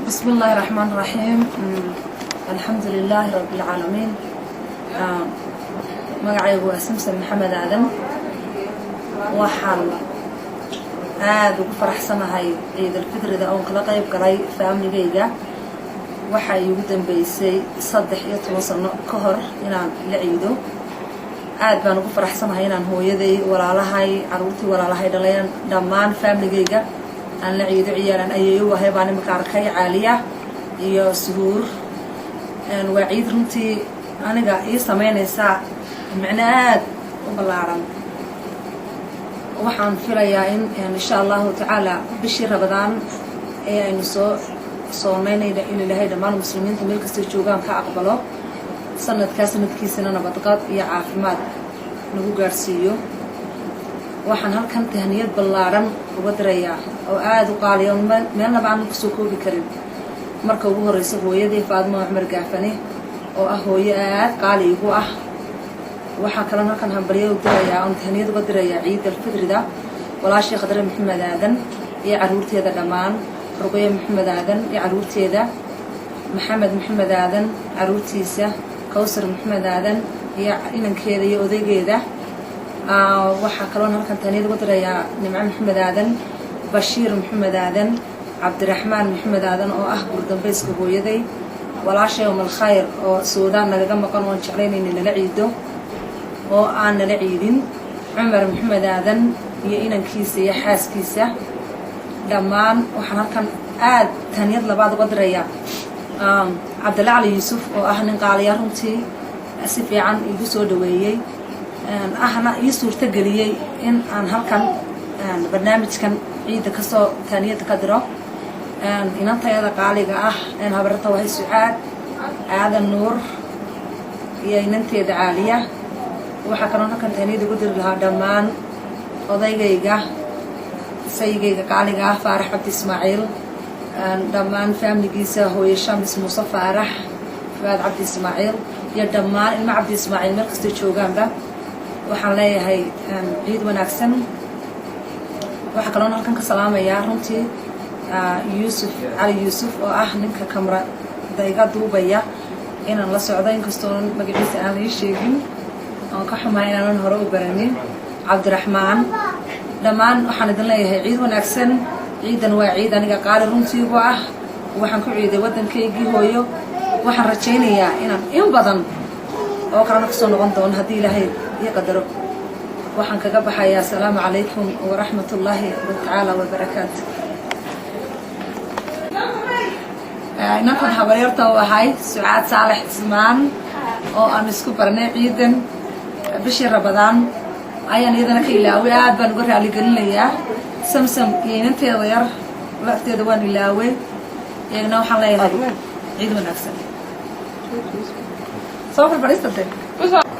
بسم الله الرحمن الرحيم. الحمد لله رب العالمين. magacaygu waa Samson Maxamed Aadan. waxaan aad ugu faraxsanahay Ciid al-Fidrida oo kala qayb galay family-gayga. waxa igu dambeysay 13 sano ka hor inaan la ciido. aad baan ugu faraxsanahay inaan hooyaday, walaalahay, caruurtii walaalahay dhaleen dhammaan family-gayga aan la ciido. ciyaaran ayay u ahay baan markaa arkay Caaliya iyo Suhuur. waa ciid runtii aniga ii sameynaysa macnaad u balaaran. waxaan filayaa in insha Allah ta'ala bishii Ramadaan ee aynu soomeynayna in Ilaahay dhammaan muslimiinta meel kasta joogaan ka aqbalo sanadkiisana nabadqab iyo caafimaad nagu gaarsiiyo. waxaan halkan tahniyad balaaran uga dirayaa oo aad u qaaliyo meelna baan ku soo koobi karin. marka ugu horeysa hooyaday Faadmo Cumar Gaafane oo ah hooyo aad qaali igu ah. waxaa kale halkan hambalyo u dirayaa oo tahniyad uga dirayaa Ciid al-Fidrida walaashii Khadra Maxamed Aadan iyo caruurteeda dhammaan, Ruqayya Maxamed Aadan iyo caruurteeda, Maxamed Maxamed Aadan caruurtiisa, Kawsar Maxamed Aadan iyo inankeeda iyo odaygeeda. waxaa kale halkan tahniyad uga dirayaa Nimco Maxamed Aadan, Bashiir Maxamed Aadan, Cabdiraxmaan Maxamed Aadan oo ah gurdambayska hooyaday, walaashay Umal Khayr oo Suudaan nagaga maqan oo jeclaynayna nala ciido oo aan nala ciidin, Cumar Maxamed Aadan iyo inankiisa iyo xaaskiisa dhammaan. waxaan halkan aad tahniyad labaad uga dirayaa Cabdalla Ali Yuusuf oo ah nin qaaliya runtii si fiican igu soo dhaweeyay, ahna ii suurta geliyay in aan halkan barnaamijkan ciida ka soo tahniyad ka diro. inantayada qaaliga ah habarta waa Sucaad Aadan Nuur iyo inanteeda Caaliya. waxaa kaloo halkan tahniyad ugu diri lahaa dhammaan odaygayga, saygayga qaaliga ah Faarax Cabdi Ismaaciil, dhammaan family-giisa hooyo Shamis Muuse Faarax, Fuad Cabdi Ismaaciil iyo dhammaan ilma Cabdi Ismaaciil meel kasta joogaanba. waxaan leeyahay ciid wanaagsan. waxaa kaloo halkan ka salaamayaa runtii Yuusuf Ali Yuusuf oo ah ninka kamera dayga duubaya inaan la socdo inkastoo magaciisa aan ii sheegin oo ka xumahay inaan hore u baranin. Cabdiraxmaan dhammaan waxaan idin leeyahay ciid wanaagsan. ciidan waa ciid aniga qaali runtii ugu ah. waxaan ku ciiday waddankaygii hooyo. waxaan rajaynayaa inaan in badan oo kalena kasoo noqon doono haddii Ilaahay ii qadaro. waxaan kaga baxayaa asalaamu calaykum waraxmatullaahi tacaala wabarakaatu. inankan habaryarta waxay Sucaad Saalex Ismaan oo aan isku barnay ciidan bishii Ramadaan ayaan iyadana ka ilaaway. aad baan uga raali gelinayaa Samsam iyo inanteeda yar lafteeda waan ilaaway. iyagana waxaan leeyahay ciid wanaagsan. soo fadhiisatay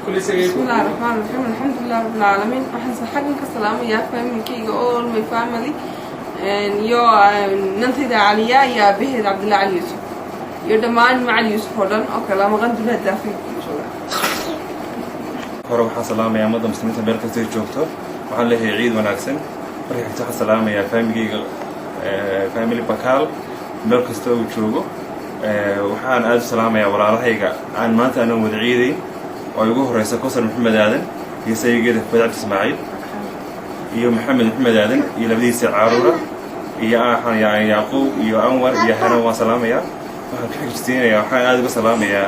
بسم الله الرحمن الرحيم. الحمد لله رب العالمين. waxaan saxagan ka salaamayaa family-kayga all my family iyo nantayda Caaliya iyo aabaheeda Cabdalla Ali Yuusuf iyo dhammaan Macali Yuusuf oo dhan oo kala maqan dibadda Afrika jooga. hore waxaan salaamayaa ummadda muslimiinta meel kasta ay joogto. waxaan leeyahay ciid wanaagsan. markii xigta waxaan salaamayaa family-gayga family Bakaal meel kasta uu joogo. waxaan aad u salaamayaa walaalahayga aan maanta aan wada ciidayn oo ugu horeysa Kawsar Maxamed Aadan iyo saygeeda Fuad Cabdi Ismaaciil iyo Maxamed Maxamed Aadan iyo labadiisa caruura iyo Yacquub iyo Anwar iyo Hanan. waan salaamayaa. waxaan ka xigsiinayaa waxaan aad uga salaamayaa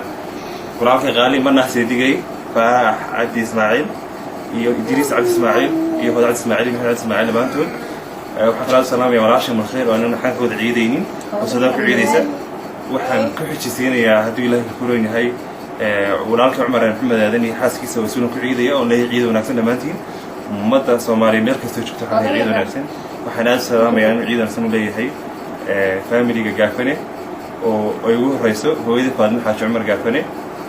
walaalkay qaali Manax Seedigay Faarax Cabdi Ismaaciil iyo Idriis Cabdi Ismaaciil iyo Fuad Cabdi Ismaaciil iyo Maxamed Cabdi Ismaaciil dhammaantood. waxaan kala salaamayaa walaashay Umal Khayr oo aan xankooda ciidaynin oo Suudaan ku ciidaysa. waxaan ka xigsiinayaa hadduu Ilaahay ku roon yahay walaalkay Cumar Maxamed Aadan iyo xaaskiisa oo Suudaan ku ciidaya oo leeyahay ciid wanaagsan dhammaantiin. ummadda Soomaaliya meel kasta joogto waxaan leeyahay ciid wanaagsan. waxaan aad salaamayaa in ciid wanaagsan u leeyahay family-ga Gaafane oo ay ugu horeyso hooyada Faadmo Xaaji Cumar Gaafane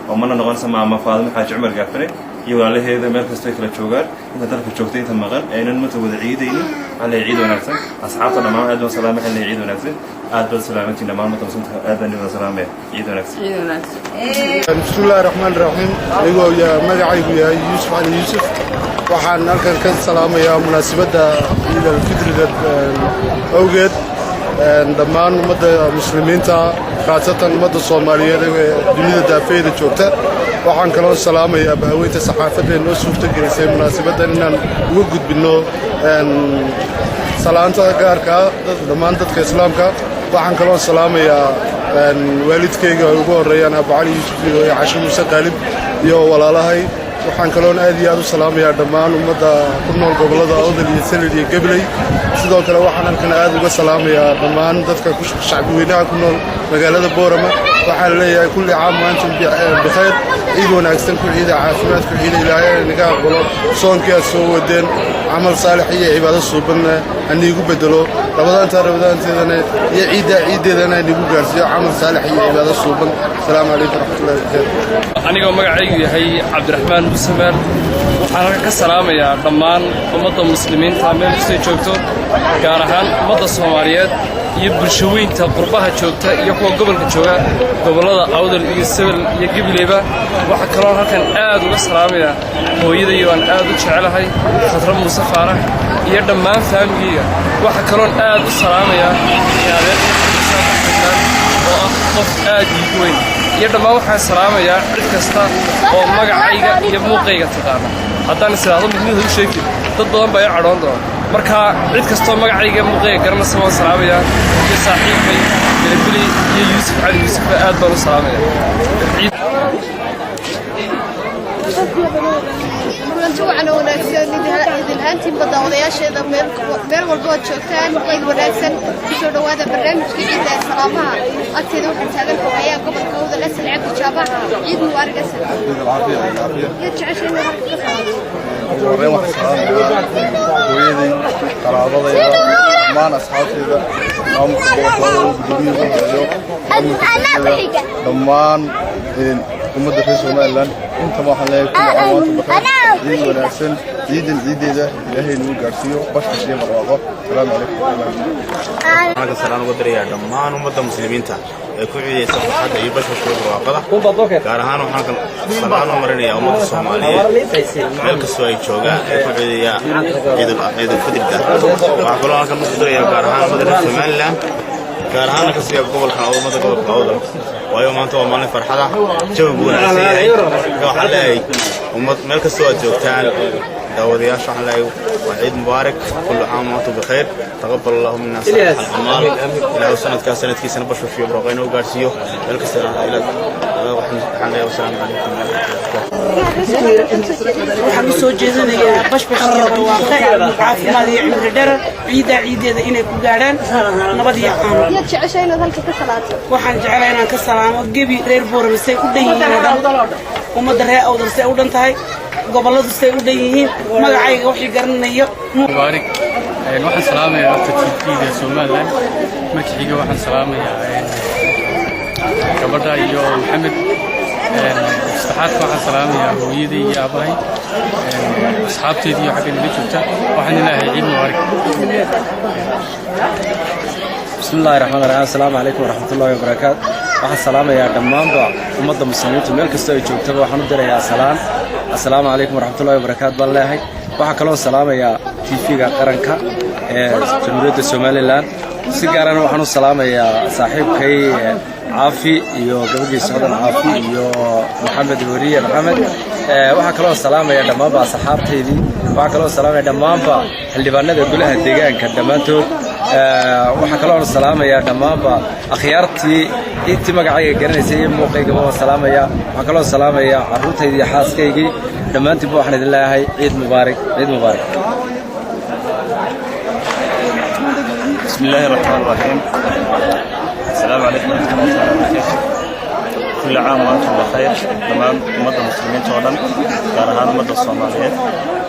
oo mana noqonaysa maama Faadmo Xaaji Cumar Gaafane iyo walaalaheeda meel kastoo ay kala joogaan inta dalka joogtay inta maqan aynan mata wada ciidaynin waxaan leeyahay ciid wanaagsan asxaabta dhammaan aad baan salaamay waxaan leeyahay ciid wanaagsan aad baan salaamantiin dhammaan mata muslimta aad baan wada salaamay ciid wanaagsan bismillaahi raxmaani raxiim anigoo magacaygu yahay yuusuf cali yuusuf waxaan halkan ka salaamayaa munaasabadda ciid alfitriga awgeed dhammaan ummadda muslimiinta khaasatan ummadda soomaaliyeed ee dunida daafeeda joogta waxaan kaloo salaamayaa bahaweynta saxaafadda ee noo suurtagelisay munaasabaddan inaan uga gudbinno salaanta gaarka dhammaan dadka islaamka waxaan kaloo salaamayaa waalidkayga ay ugu horreeyaan abu cali yuusuf iyo cashe muuse qaalib iyo walaalahay waxaan kaloon aad iyo aad u salaamayaa dhammaan ummadda ku nool gobollada awdal iyo salid iyo gabley sidoo kale waxaan halkan aad uga salaamayaa dhammaan dadka shacbiweynaha ku nool magaalada boorama waxaan leeyahay kulli caam waantum bikhayr ciid wanaagsan ku ciida caafimaad ku ciida ilaahay naga aqbalo soonkii aad soo wadeen camal saalix iyo cibaado suubanna haniigu bedelo rabadaanteedana iyo ciiddeedana haniigu gaarsiiyo camal saalix iyo cibaado suuban asalaamu calaykum waraxmatullahi wabarakaatu anigoo magacaygu yahay cabdiraxmaan musameer waxaan halkan ka salaamayaa dhammaan ummadda muslimiinta meel kastay joogto gaar ahaan ummadda soomaaliyeed iyo bulshaweynta qurbaha joogta iyo kuwa gobolka jooga gobollada awdal iyo sabel iyo gibileyba waxaa kaloo halkan aad uga salaamayaa hooyadayo aan aad u jecelahay khadra muuse faarax iyo dhammaan faamigeyga waxaa kaloon aad u salaamayaa oo ah qof aad iigu weyn iyo dhammaan waxaan salaamayaa cid kasta oo magacayga iyo muuqayga taqaana haddaan isiraahdo midnida u sheegtid dad badan baa i cadhoon doona marka cid kastoo magacayga muuqayga garanaysa waan salaamayaa iyo saaxiibkay bilibili iyo yuusuf cali yuusufba aad baan u salaamayaa وعنا وناكسن إذا هانتي بدأ وضياشة مير والبوت شوكتان عيد وناكسن بشور هذا برنامج في عيد السلامة أكيد وحن سالك وياه قبل كوذا لسه العب الشابة عيد مبارك أسن يتعشين ورين واحد ويدي قرابة ضمان أصحابي ذا ضمان ummadda reer Soomaaliland inta waxaan leeyahay kullu caawinta bakhaar ciid wanaagsan ciideeda ilaahay inuu gaarsiiyo bashkiisa marwaqo salaamu calaykum salaam ugu dariyaa dhammaan ummadda muslimiinta ee ku ciideysa farxadda iyo bashkiisa marwaqada gaar ahaan waxaan salaam u marinayaa ummadda Soomaaliyeed meel kastoo ay joogaan ee ku ciideeya ciid al-fitrka waxaan kaloo halkan u dariyaa gaar ahaan ummadda reer Soomaaliland gaar ahaan ka sii gobolka ummadda gobolka awdal waayo maanta waa maalin farxada jawigu wanaagsan yahay waxaan leeyahay ummad meel kastoo aad joogtaan daawadayaasha waxaan leeyahay waa ciid mubaarak kullu caam wa antum bikhair taqabbal Allahu minna al-a'maal ilaa sanadkiisana bashar fiyo barqayna u gaarsiiyo meel kasta waxaan leeyahay wasalaamu calaykum waxaan soo jeedinayaa bashbash iyo barwaaqo caafimaad iyo cimri dherer ciideeda inay ku gaadhaan nabad iyo caafimaad waxaan jecelahay inaan ka salaamo gebi reer boorama say u dhan yihiin ummadda reer awdal say u dhan tahay gobolladu say u dhan yihiin magacayga wixii garanayo mubaarak waxaan salaamayaa aftertiifiga Soomaaliland magaciiga waxaan salaamayaa gabadha iyo maxamed saxaafka waxaan salaamayaa hooyadii iyo aabahay asxaabteedii iyo xagga nila joogta waxaan ilaahay ciid mubaarak bismillaahi raxmaani raxiim assalaamu calaykum waraxmatullaahi wabarakaatu waxaan salaamayaa dhammaanba ummadda muslimiinta meel kastoo ay joogtaba waxaan u dirayaa assalaamu calaykum waraxmatullaahi wabarakaatu baan leeyahay waxaa kaloo salaamayaa TV-ga qaranka ee jamhuuriyadda Somaliland si gaarana waxaan u salaamayaa saaxiibkay caafi iyo gabadhiisa hodan caafi iyo maxamed wariye maxamed waxaa kaloo salaamaya dhammaanba asxaabteydii waxaa kaloo salaamaya dhammaanba xildhibaanada golaha deegaanka dhammaantood waxaa kaloo salaamaya dhammaanba akhyaartii intii magacayga garanaysay iyo muuqayga waan salaamaya waxaa kaloo salaamaya carruurtayda iyo xaaskaygii dhammaantiinba waxaan idin leeyahay ciid mubaarak bismillaahi raxmaani raxiim السلام عليكم ورحمة الله وبركاته كل عام وأنتم بخير تمام مدة مسلمين تودن كارهان مدة الصوماليين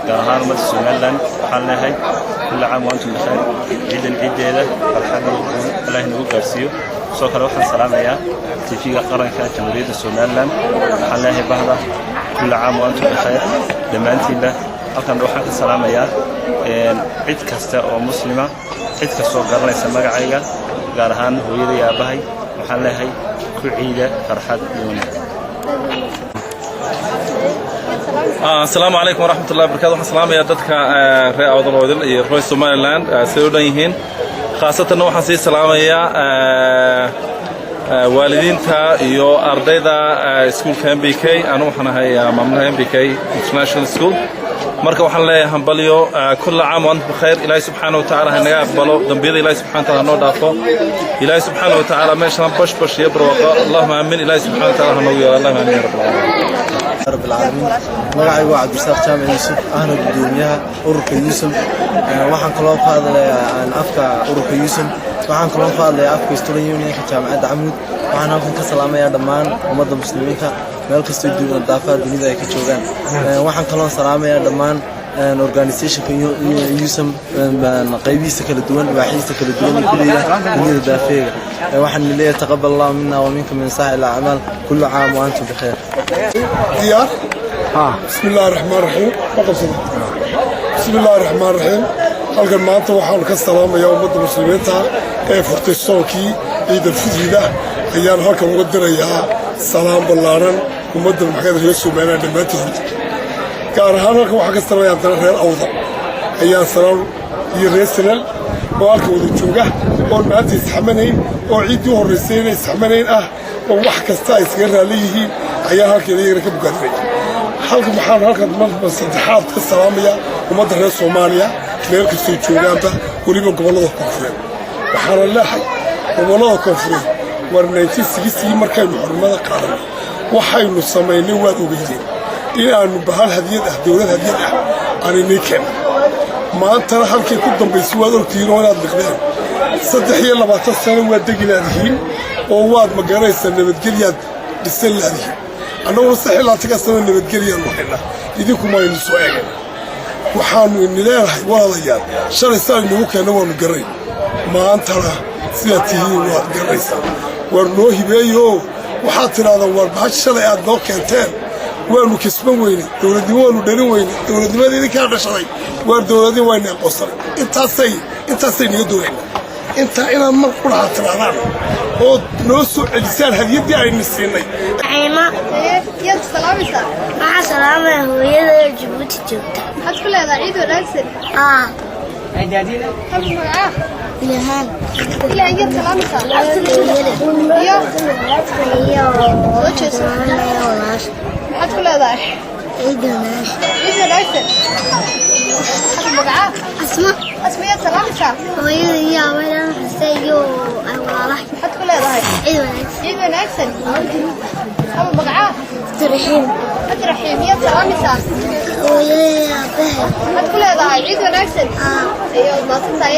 كارهان مدة السوماليين حالنا هاي كل عام وأنتم بخير عيد هذا الحمد لله نقول قرسيو سوكر وحن سلام يا تيجي قرن كانت جمهورية السوماليين حالنا هاي بهذا كل عام وأنتم بخير دمانتينا halkan waxaan ka salaamayaa cid kasta oo muslima cid kasta oo garanaysa magacayga gaar ahaan hooyada iyo aabahay waxaan leeyahay ku ciida farxad iyo wanaag السلام عليكم ورحمة الله وبركاته. waxaan salaamayaa dadka reer Awdal iyo reer Somaliland soo dhan yihiin khaasatan waxaan sii salaamayaa waalidiinta iyo ardayda iskuulka MBK anu waxaan ahay maamulaha MBK International School marka waxaan leeyahay hambalyo kull caam wa antum bikhair ilaahay subhanahu wa ta'ala hanaga aqbalo dambiyada ilaahay subhanahu wa ta'ala noo dhaafo ilaahay subhanahu wa ta'ala meeshan bash iyo barwaaqo allahumma aamin ilaahay subhanahu wa ta'ala hanagu yeelo allahumma aamin ya rabbal alamin magacay waa Cabdirasaaq Jaamac Yuusuf ahna gudoomiyaha ururka Yuusuf waxaan kaloo qaadanayaa afka ururka Yuusuf waxaan kaloo qaadanayaa afka Student Unionka jaamacadda Camud waxaan halkan ka salaamayaa dhammaan ummadda muslimiinta meel kasta oo dunida daafaha dunida ay ka joogaan waxaan kaloo salaamayaa dhammaan organizationka Yuusuf qaybihiisa kala duwan waaxiisa kala duwan ee kuleeyahay dunida daafeega waxaan leeyahay taqabbal Allah minna wa minkum min sa'il a'mal kullu 'aam wa antum bikhair ديار بسم الله الرحمن الرحيم بسم الله الرحمن الرحيم halkan maanta waxaan ka salaamayaa ummadda muslimiinta ee furtay soonkii ciidul fitriga ayaan halkan uga dirayaa salaam ballaaran ummadda maxkamada reer Soomaaliya dhammaantood gaar ahaan halkan waxaan ka salaamayaa reer Awdal ayaan salaam iyo reer Sanal oo halkan wada jooga oo maanta isxamanayn oo ciidii horeysay inay isxamanayn oo wax kasta ay iska raaliyihiin ayaa halkan iyaga ka bugaadray halkan waxaan halkan marba saddexaad ka salaamayaa ummadda reer Soomaaliya meel kasta joogaanba waliba gobolada koonfureed waxaan leeyahay gobolada koonfureed war 1960 markaynu xurmada qaadanay waxaynu sameynay waad ogeydeen inaanu bahal hadiyad dawlad hadiyad aanay keen maanta halkii ku dambeysay waad ogtiin oo aad liqdeen 23 sano waad degilaadihiin oo waad magaranaysaa nabadgelyaad dhisan laadihiin annagu saxiilaadka sano nabadgelyaan waxayna idinku ma aynu soo eegay waxaanu leeyahay walaalayaal shalay saan nagu keenay waanu garay maantana sida tihiin waad garaysaa war noo hibeeyo waxaad tiraahdaa war baash shalay aad noo keenteen waanu kisban weyne dawladnimo waanu dhalin weyne dawladnimada idinkaa dhashaday waar dawladnimo wayna qosan intaasay naga doonayna intaa inaad mar ku lahaa tirahdaan oo noo soo celisaan hadiyaddii aynu siinay يا سلامتك مع سلامة هوية جيبوتي جوتا هتقول هذا عيد ونكسر عيدادينا هتقول معاه لهان إلا يا سلامتك يا وجه سلامة هتقول هذا عيد وناش عيد ونكسر هتقول معاه اسمع يا سلامتك هوية يا ولا حسيو أولا هتقول هذا عيد وناش عيد ونكسر أبو بقعة أترحيم يا سلامتك ويا بهر هتقول هذا عيد ونكسر أيوة ما تنسى